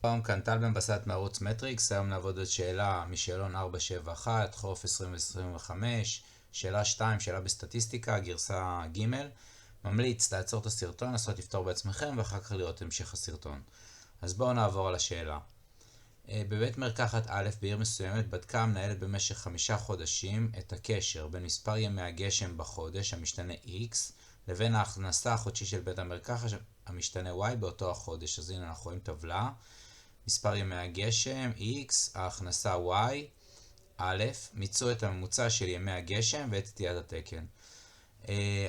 שלום, כאן טל בן בסט מערוץ מטריקס. היום נעבוד על שאלה משאלון 471, חורף 2025, שאלה 2, שאלה בסטטיסטיקה, גרסה ג'. ממליץ לעצור את הסרטון, לעשות לפתור בעצמכם ואחר כך לראות המשך הסרטון. אז בואו נעבור על השאלה. בבית מרקחת א' בעיר מסוימת בדקה המנהלת במשך 5 חודשים את הקשר בין מספר ימי הגשם בחודש, המשתנה X, לבין ההכנסה החודשית של בית המרקחת, המשתנה Y באותו החודש. אז הנה אנחנו רואים טבלה. מספר ימי הגשם, X, ההכנסה Y, א', מיצו את הממוצע של ימי הגשם ואת סטיית התקן.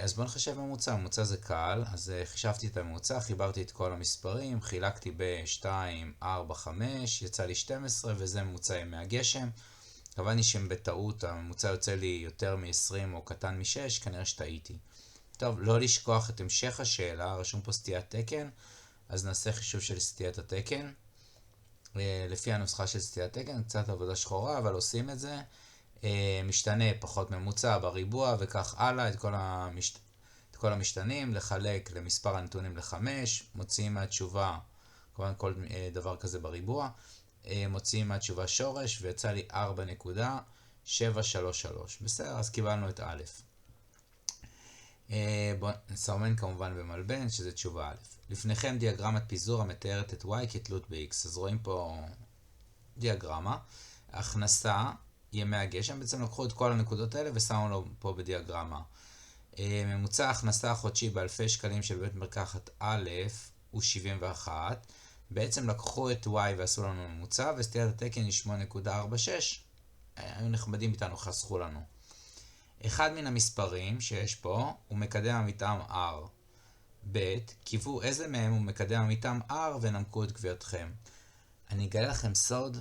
אז בואו נחשב ממוצע, ממוצע זה קל, אז חישבתי את הממוצע, חיברתי את כל המספרים, חילקתי ב-2, 4, 5, יצא לי 12 וזה ממוצע ימי הגשם. קבעתי שבטעות הממוצע יוצא לי יותר מ-20 או קטן מ-6, כנראה שטעיתי. טוב, לא לשכוח את המשך השאלה, רשום פה סטיית תקן, אז נעשה חישוב של סטיית התקן. לפי הנוסחה של סטיית תקן, קצת עבודה שחורה, אבל עושים את זה. משתנה פחות ממוצע בריבוע וכך הלאה, את כל המשתנים, לחלק למספר הנתונים ל-5, מוציאים מהתשובה, כמובן כל דבר כזה בריבוע, מוציאים מהתשובה שורש ויצא לי 4.733. בסדר, אז קיבלנו את א'. בואו נסמן כמובן במלבן שזה תשובה א'. לפניכם דיאגרמת פיזור המתארת את y כתלות ב-x. אז רואים פה דיאגרמה. הכנסה, ימי הגשם, בעצם לקחו את כל הנקודות האלה ושמו לו פה בדיאגרמה. ממוצע ההכנסה החודשי באלפי שקלים של בית מרקחת א' הוא 71. בעצם לקחו את y ועשו לנו ממוצע, וסטיית התקן היא 8.46. היו נחמדים איתנו, חסכו לנו. אחד מן המספרים שיש פה הוא מקדם המתאם R. ב', קיוו איזה מהם הוא מקדם המתאם R ונמקו את קביעתכם. אני אגלה לכם סוד,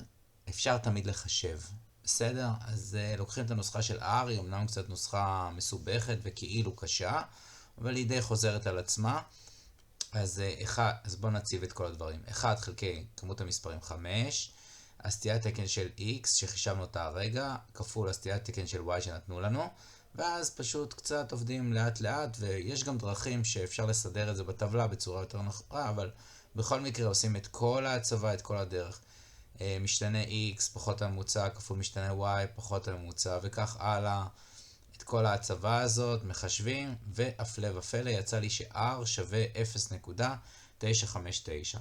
אפשר תמיד לחשב. בסדר? אז לוקחים את הנוסחה של R, היא אמנם קצת נוסחה מסובכת וכאילו קשה, אבל היא די חוזרת על עצמה. אז בואו נציב את כל הדברים. 1 חלקי כמות המספרים 5, הסטיית תקן של X שחישבנו אותה הרגע, כפול הסטיית תקן של Y שנתנו לנו, ואז פשוט קצת עובדים לאט לאט, ויש גם דרכים שאפשר לסדר את זה בטבלה בצורה יותר נכונה, אבל בכל מקרה עושים את כל ההצבה, את כל הדרך. משתנה X פחות הממוצע כפול משתנה Y פחות הממוצע וכך הלאה. את כל ההצבה הזאת מחשבים, והפלא ופלא יצא לי ש-R שווה 0.959.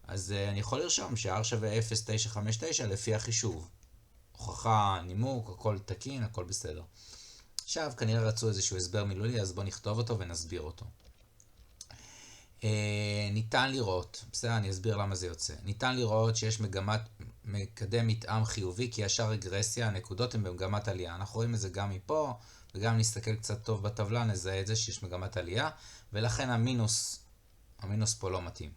אז אני יכול לרשום ש-R שווה 0.959 לפי החישוב. הוכחה, נימוק, הכל תקין, הכל בסדר. עכשיו כנראה רצו איזשהו הסבר מילולי, אז בואו נכתוב אותו ונסביר אותו. ניתן לראות, בסדר, אני אסביר למה זה יוצא. ניתן לראות שיש מקדם מתאם חיובי, כי ישר רגרסיה, הנקודות הן במגמת עלייה. אנחנו רואים את זה גם מפה, וגם נסתכל קצת טוב בטבלה, נזהה את זה שיש מגמת עלייה, ולכן המינוס פה לא מתאים.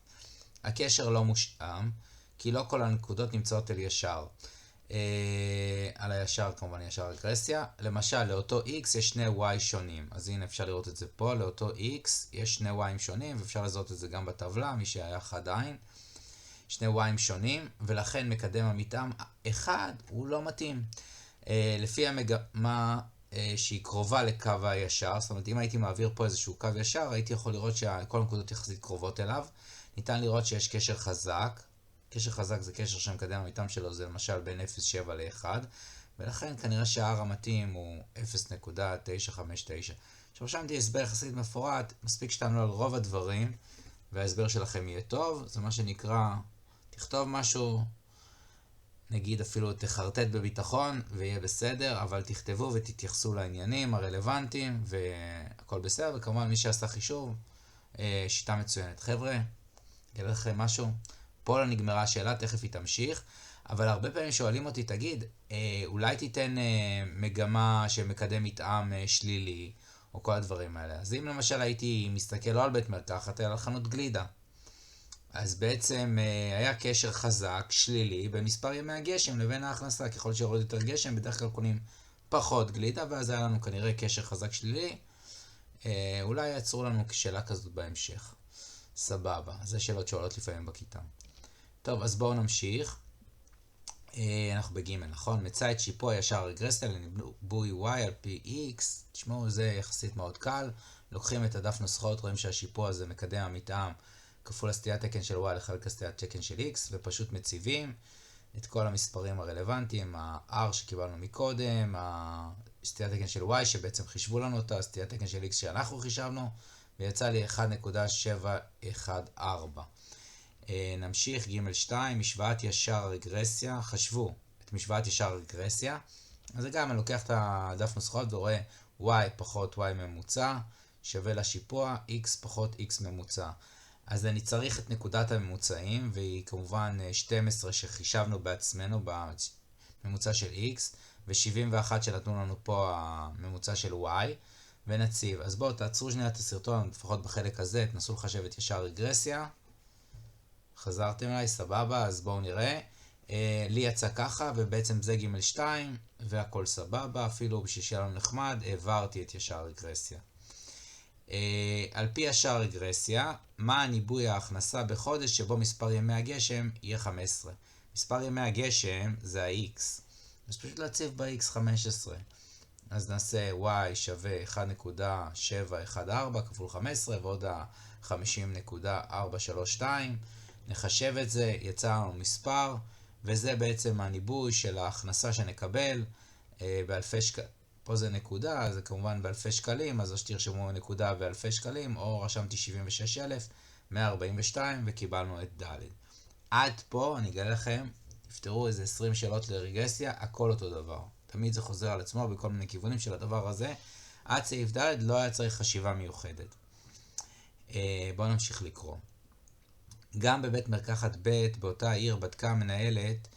הקשר לא מושלם, כי לא כל הנקודות נמצאות אל ישר. על הישר כמובן ישר רגרסיה. למשל לאותו x יש שני y שונים, אז הנה אפשר לראות את זה פה, לאותו x יש שני y שונים, ואפשר לזהות את זה גם בטבלה, מי שהיה חד עין, שני y שונים, ולכן מקדם המתאם אחד הוא לא מתאים. לפי המגמה שהיא קרובה לקו הישר, זאת אומרת אם הייתי מעביר פה איזשהו קו ישר, הייתי יכול לראות שכל הנקודות יחסית קרובות אליו. ניתן לראות שיש קשר חזק. קשר חזק זה קשר שמקדם המתאם שלו, זה למשל בין 0.7 ל-1, ולכן כנראה שהר המתאים הוא 0.959. עכשיו רשמתי הסבר יחסית מפורט, מספיק שתענו על רוב הדברים, וההסבר שלכם יהיה טוב. זה מה שנקרא, תכתוב משהו, נגיד אפילו תחרטט בביטחון ויהיה בסדר, אבל תכתבו ותתייחסו לעניינים הרלוונטיים והכל בסדר, וכמובן מי שעשה חישוב, שיטה מצוינת. חבר'ה, יהיה לכם משהו? פה לא נגמרה השאלה, תכף היא תמשיך, אבל הרבה פעמים שואלים אותי, תגיד, אולי תיתן מגמה שמקדם מתאם שלילי, או כל הדברים האלה. אז אם למשל הייתי מסתכל לא על בית מרקחת, אלא על חנות גלידה, אז בעצם היה קשר חזק, שלילי, במספר ימי הגשם לבין ההכנסה. ככל שיורד יותר גשם, בדרך כלל קונים פחות גלידה, ואז היה לנו כנראה קשר חזק שלילי. אולי יעצרו לנו שאלה כזאת בהמשך. סבבה, זה שאלות שעולות לפעמים בכיתה. טוב, אז בואו נמשיך. אנחנו בג' נכון? מצא את שיפוע ישר רגרסיה לניבוי y על פי x. תשמעו, זה יחסית מאוד קל. לוקחים את הדף נוסחאות, רואים שהשיפוע זה מקדם המתאם כפול הסטיית תקן של y לחלק הסטיית תקן של x, ופשוט מציבים את כל המספרים הרלוונטיים, ה-r שקיבלנו מקודם, הסטיית תקן של y שבעצם חישבו לנו אותה, הסטיית תקן של x שאנחנו חישבנו, ויצא לי 1.714. נמשיך ג2, משוואת ישר רגרסיה, חשבו את משוואת ישר רגרסיה, אז גם אני לוקח את הדף נוסחאות ורואה y פחות y ממוצע, שווה לשיפוע x פחות x ממוצע. אז אני צריך את נקודת הממוצעים, והיא כמובן 12 שחישבנו בעצמנו בממוצע של x, ו-71 שנתנו לנו פה הממוצע של y, ונציב. אז בואו תעצרו שנייה את הסרטון, לפחות בחלק הזה, תנסו לחשב את ישר רגרסיה. חזרתם אליי, סבבה, אז בואו נראה. לי יצא ככה, ובעצם זה ג2, והכל סבבה, אפילו בשביל שיהיה לנו נחמד, העברתי את ישר רגרסיה. על פי ישר רגרסיה, מה הניבוי ההכנסה בחודש שבו מספר ימי הגשם יהיה 15? מספר ימי הגשם זה ה-x, אז פשוט להציב ב-x 15. אז נעשה y שווה 1.714 כפול 15 ועוד ה-50.432. נחשב את זה, יצא לנו מספר, וזה בעצם הניבוי של ההכנסה שנקבל באלפי שקלים. פה זה נקודה, זה כמובן באלפי שקלים, אז או שתרשמו נקודה באלפי שקלים, או רשמתי 76,142 וקיבלנו את ד'. עד פה אני אגלה לכם, תפתרו איזה 20 שאלות לרגרסיה, הכל אותו דבר. תמיד זה חוזר על עצמו בכל מיני כיוונים של הדבר הזה. עד סעיף ד' לא היה צריך חשיבה מיוחדת. בואו נמשיך לקרוא. גם בבית מרקחת ב' באותה העיר בדקה המנהלת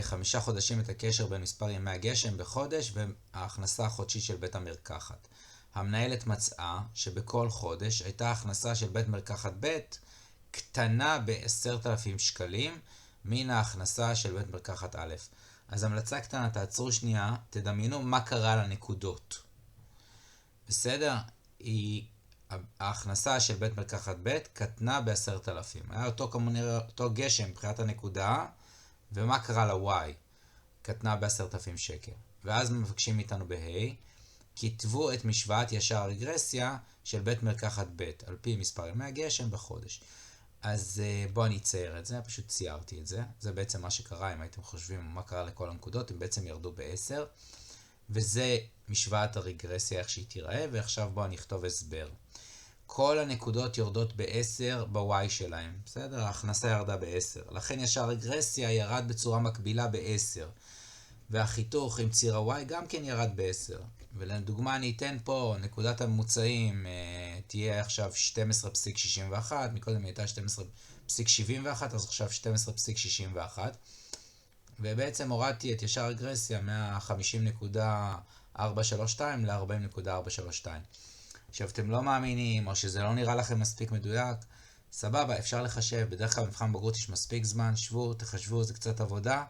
5 חודשים את הקשר בין מספר ימי הגשם בחודש וההכנסה החודשית של בית המרקחת. המנהלת מצאה שבכל חודש הייתה הכנסה של בית מרקחת ב' קטנה ב10,000 שקלים מן ההכנסה של בית מרקחת א'. אז המלצה קטנה, תעצרו שנייה, תדמיינו מה קרה לנקודות. בסדר? ההכנסה של בית מרקחת ב' קטנה ב10,000. היה אותו גשם מבחינת הנקודה, ומה קרה ל-y? קטנה ב10,000 שקל. ואז מבקשים מאיתנו ב-a, כתבו את משוואת ישר רגרסיה של בית מרקחת ב' על פי מספר ימי הגשם בחודש. אז בואו אני אצייר את זה, פשוט ציירתי את זה. זה בעצם מה שקרה, אם הייתם חושבים מה קרה לכל הנקודות, הם בעצם ירדו ב-10. וזה משוואת הרגרסיה איך שהיא תיראה, ועכשיו בואו אני אכתוב הסבר. כל הנקודות יורדות ב-10 ב-y שלהם, בסדר? ההכנסה ירדה ב-10. לכן ישר רגרסיה ירד בצורה מקבילה ב-10. והחיתוך עם ציר ה-y גם כן ירד ב-10. ולדוגמה אני אתן פה, נקודת הממוצעים תהיה עכשיו 12.61, מקודם היא הייתה 12.71, אז עכשיו 12.61. ובעצם הורדתי את ישר רגרסיה מה-50.432 ל-40.432. עכשיו אתם לא מאמינים, או שזה לא נראה לכם מספיק מדויק, סבבה, אפשר לחשב, בדרך כלל במבחן בגרות יש מספיק זמן, שבו, תחשבו, זה קצת עבודה,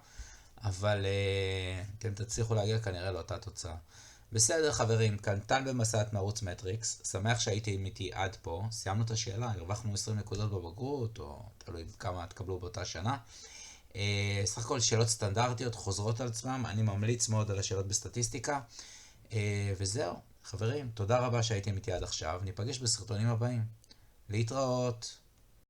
אבל אתם תצליחו להגיע כנראה לאותה תוצאה. בסדר חברים, כאן טל במסעת מערוץ מטריקס, שמח שהייתם איתי עד פה, סיימנו את השאלה, הרווחנו 20 נקודות בבגרות, או תלוי כמה תקבלו באותה שנה. סך הכל שאלות סטנדרטיות חוזרות על עצמם, אני ממליץ מאוד על השאלות בסטטיסטיקה, וזהו. חברים, תודה רבה שהייתם איתי עד עכשיו, ניפגש בסרטונים הבאים. להתראות.